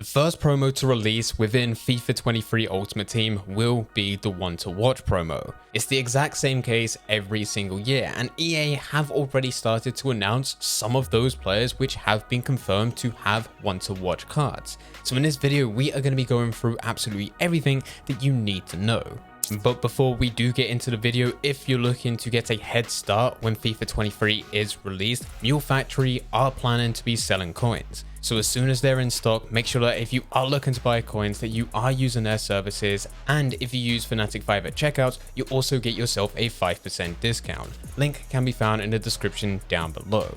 The first promo to release within FIFA 23 Ultimate Team will be the One to Watch promo. It's the exact same case every single year, and EA have already started to announce some of those players which have been confirmed to have One to Watch cards. So in this video, we are going to be going through absolutely everything that you need to know. But before we do get into the video, if you're looking to get a head start when FIFA 23 is released, Mule Factory are planning to be selling coins. So as soon as they're in stock, make sure that if you are looking to buy coins that you are using their services, and if you use Fnatic5 at checkout, you also get yourself a 5% discount. Link can be found in the description down below.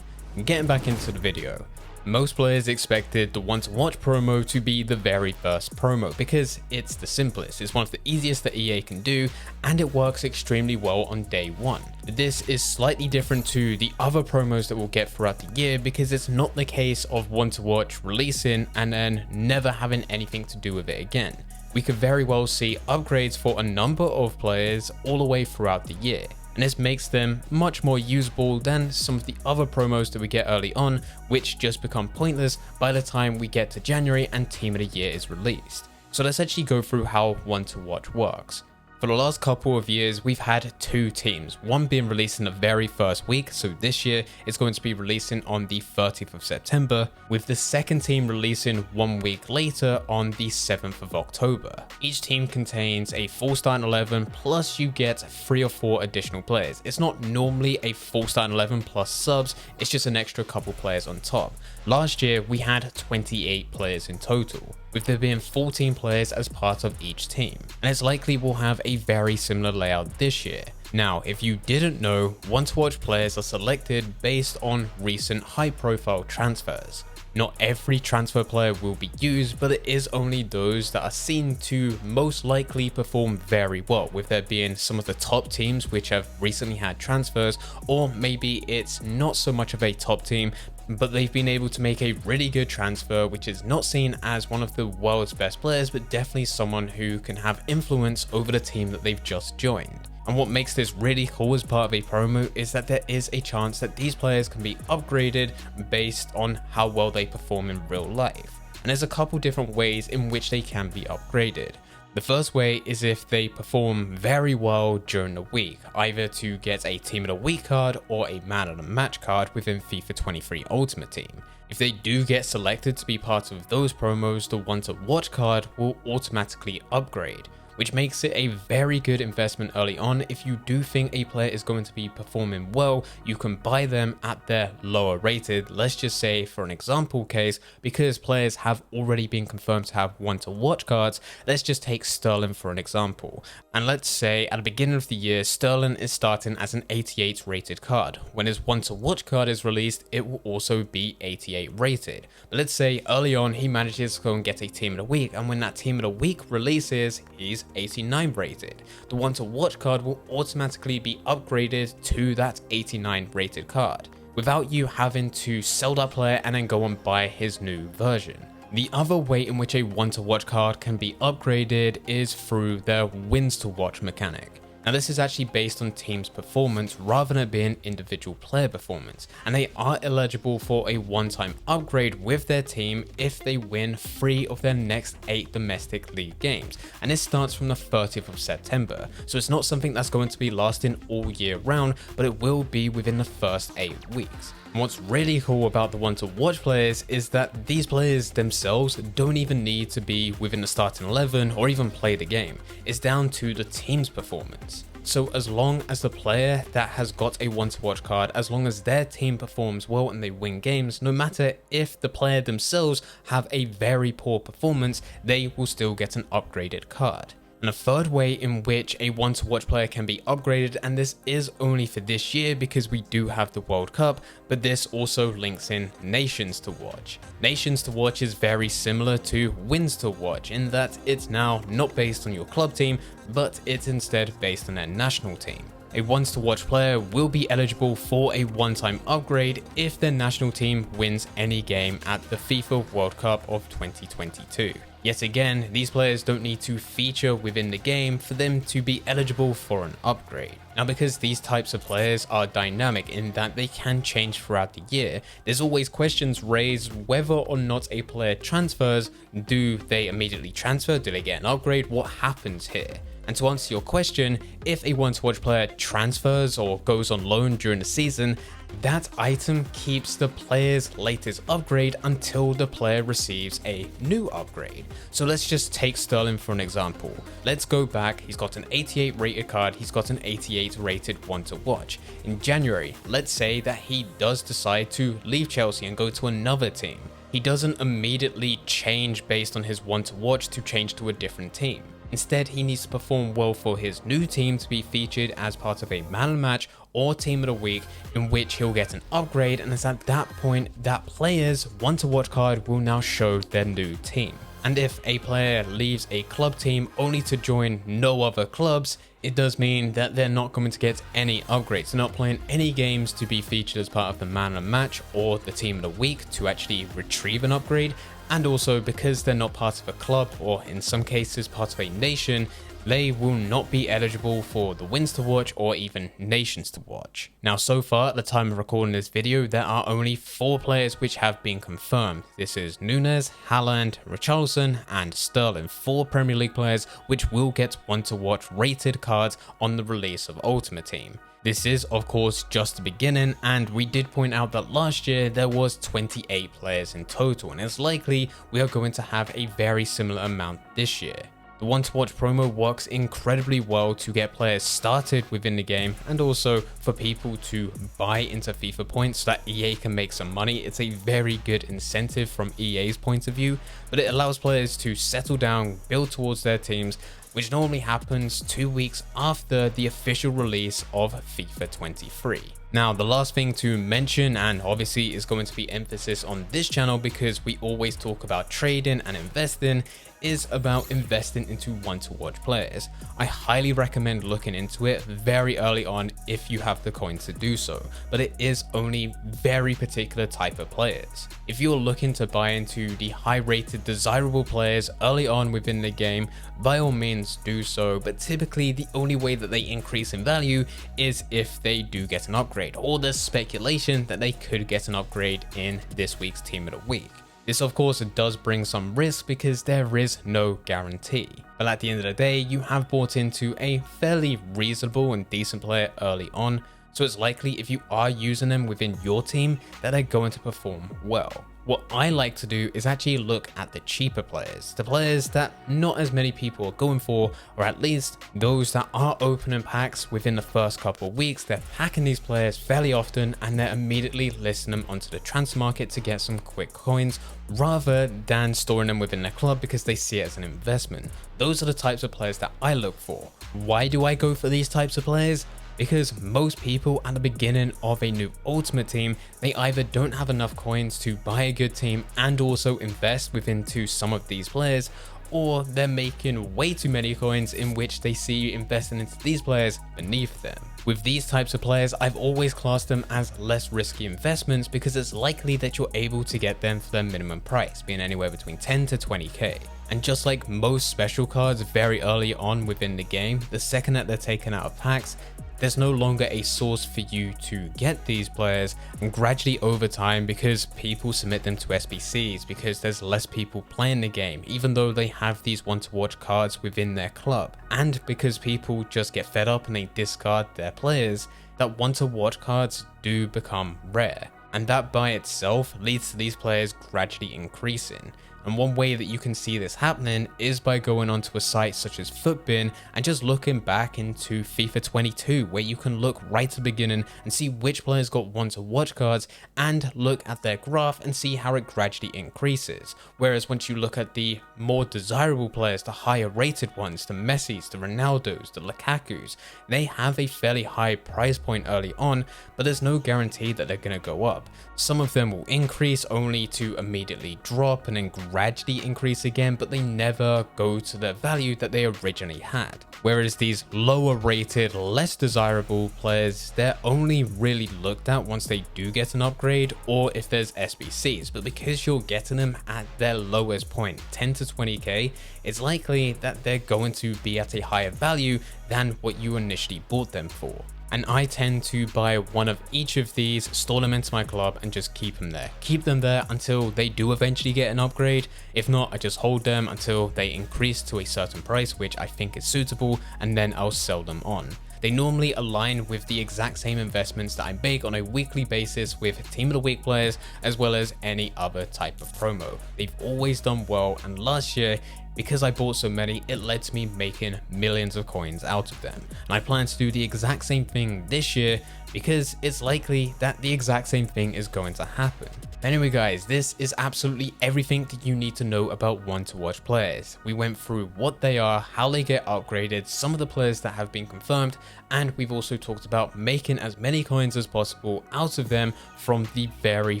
Getting back into the video. Most players expected the One to Watch promo to be the very first promo because it's the simplest, it's one of the easiest that EA can do, and it works extremely well on day one. This is slightly different to the other promos that we'll get throughout the year because it's not the case of One to Watch releasing and then never having anything to do with it again. We could very well see upgrades for a number of players all the way throughout the year. And this makes them much more usable than some of the other promos that we get early on, which just become pointless by the time we get to January and Team of the Year is released. So let's actually go through how One to Watch works. For the last couple of years, we've had two teams, one being released in the very first week, so this year it's going to be releasing on the 30th of September, with the second team releasing 1 week later on the 7th of October. Each team contains a full starting 11, plus you get 3 or 4 additional players. It's not normally a full starting 11 plus subs, it's just an extra couple players on top. Last year, we had 28 players in total, with there being 14 players as part of each team, and it's likely we'll have a very similar layout this year. Now, if you didn't know, One to Watch players are selected based on recent high-profile transfers. Not every transfer player will be used, but it is only those that are seen to most likely perform very well, with there being some of the top teams which have recently had transfers, or maybe it's not so much of a top team, but they've been able to make a really good transfer which is not seen as one of the world's best players, but definitely someone who can have influence over the team that they've just joined. And what makes this really cool as part of a promo is that there is a chance that these players can be upgraded based on how well they perform in real life. And there's a couple different ways in which they can be upgraded. The first way is if they perform very well during the week, either to get a Team of the Week card or a Man of the Match card within FIFA 23 Ultimate Team. If they do get selected to be part of those promos, the One to Watch card will automatically upgrade, which makes it a very good investment early on. If you do think a player is going to be performing well, you can buy them at their lower rated, let's just say for an example case, because players have already been confirmed to have One to Watch cards. Let's just take Sterling for an example, and let's say at the beginning of the year Sterling is starting as an 88 rated card. When his One to Watch card is released, it will also be 88 rated. But let's say early on he manages to go and get a Team of the Week, and when that Team of the Week releases, he's 89 rated. The One to Watch card will automatically be upgraded to that 89 rated card, without you having to sell that player and then go and buy his new version. The other way in which a One to Watch card can be upgraded is through their Wins to Watch mechanic. Now this is actually based on team's performance rather than it being individual player performance, and they are eligible for a one-time upgrade with their team if they win 3 of their next 8 domestic league games, and this starts from the 30th of September, so it's not something that's going to be lasting all year round, but it will be within the first 8 weeks. And what's really cool about the One to Watch players is that these players themselves don't even need to be within the starting 11 or even play the game. It's down to the team's performance. So as long as the player that has got a One to Watch card, as long as their team performs well and they win games, no matter if the player themselves have a very poor performance, they will still get an upgraded card. And a third way in which a One to Watch player can be upgraded, and this is only for this year because we do have the World Cup, but this also links in Nations to Watch. Nations to Watch is very similar to Wins to Watch in that it's now not based on your club team, but it's instead based on their national team. A Wins to Watch player will be eligible for a one-time upgrade if their national team wins any game at the FIFA World Cup of 2022. Yet again, these players don't need to feature within the game for them to be eligible for an upgrade. Now, because these types of players are dynamic in that they can change throughout the year, there's always questions raised whether or not a player transfers. Do they immediately transfer? Do they get an upgrade? What happens here? And to answer your question, if a want-to-watch player transfers or goes on loan during the season, that item keeps the player's latest upgrade until the player receives a new upgrade. So let's just take Sterling for an example. Let's go back, he's got an 88 rated card, he's got an 88 rated want-to-watch. In January, let's say that he does decide to leave Chelsea and go to another team. He doesn't immediately change based on his want-to-watch to change to a different team. Instead, he needs to perform well for his new team to be featured as part of a man of the match or team of the week, in which he'll get an upgrade, and it's at that point that players' want-to-watch card will now show their new team. And if a player leaves a club team only to join no other clubs, it does mean that they're not going to get any upgrades. They're not playing any games to be featured as part of the man of the match or the team of the week to actually retrieve an upgrade. And also, because they're not part of a club, or in some cases part of a nation, they will not be eligible for the wins to watch or even nations to watch. Now, so far at the time of recording this video, there are only 4 players which have been confirmed. This is Núñez, Haaland, Richarlison and Sterling, 4 Premier League players which will get want-to-watch rated cards on the release of Ultimate Team. This is, of course, just the beginning, and we did point out that last year there was 28 players in total, and it's likely we are going to have a very similar amount this year. The want-to-watch promo works incredibly well to get players started within the game, and also for people to buy into FIFA points so that EA can make some money. It's a very good incentive from EA's point of view, but it allows players to settle down, build towards their teams, which normally happens 2 weeks after the official release of FIFA 23. Now, the last thing to mention, and obviously is going to be emphasis on this channel because we always talk about trading and investing, is about investing into want-to-watch players. I highly recommend looking into it very early on if you have the coins to do so, but it is only very particular type of players. If you're looking to buy into the high-rated desirable players early on within the game, by all means do so, but typically the only way that they increase in value is if they do get an upgrade, or there's speculation that they could get an upgrade in this week's Team of the Week. This, of course, does bring some risk because there is no guarantee. But at the end of the day, you have bought into a fairly reasonable and decent player early on, so it's likely if you are using them within your team that they're going to perform well. What I like to do is actually look at the cheaper players, the players that not as many people are going for, or at least those that are opening packs within the first couple of weeks. They're packing these players fairly often and they're immediately listing them onto the transfer market to get some quick coins rather than storing them within their club because they see it as an investment. Those are the types of players that I look for. Why do I go for these types of players? Because most people at the beginning of a new Ultimate Team, they either don't have enough coins to buy a good team and also invest into some of these players, or they're making way too many coins in which they see you investing into these players beneath them. With these types of players, I've always classed them as less risky investments because it's likely that you're able to get them for their minimum price, being anywhere between 10 to 20k. And just like most special cards very early on within the game, the second that they're taken out of packs, there's no longer a source for you to get these players, and gradually over time, because people submit them to SBCs, because there's less people playing the game even though they have these want-to-watch cards within their club, and because people just get fed up and they discard their players, that want-to-watch cards do become rare, and that by itself leads to these players gradually increasing. And one way that you can see this happening is by going onto a site such as Footbin and just looking back into FIFA 22, where you can look right to the beginning and see which players got want-to-watch cards and look at their graph and see how it gradually increases. Whereas once you look at the more desirable players, the higher rated ones, the Messis, the Ronaldos, the Lukakus, they have a fairly high price point early on, but there's no guarantee that they're going to go up. Some of them will increase only to immediately drop and then gradually increase again, but they never go to the value that they originally had. Whereas these lower rated, less desirable players, they're only really looked at once they do get an upgrade or if there's SBCs, but because you're getting them at their lowest point, 10 to 20k, it's likely that they're going to be at a higher value than what you initially bought them for. And I tend to buy one of each of these, store them into my club and just keep them there. Keep them there until they do eventually get an upgrade. If not, I just hold them until they increase to a certain price, which I think is suitable, and then I'll sell them on. They normally align with the exact same investments that I make on a weekly basis with Team of the Week players, as well as any other type of promo. They've always done well, and last year, because I bought so many, it led to me making millions of coins out of them. And I plan to do the exact same thing this year because it's likely that the exact same thing is going to happen. Anyway guys, this is absolutely everything that you need to know about want to watch players. We went through what they are, how they get upgraded, some of the players that have been confirmed, and we've also talked about making as many coins as possible out of them from the very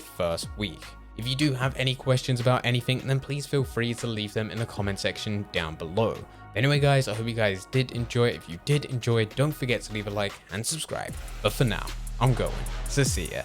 first week. If you do have any questions about anything, then please feel free to leave them in the comment section down below. Anyway guys, I hope you guys did enjoy. If you did enjoy, don't forget to leave a like and subscribe. But for now, I'm going, so see ya.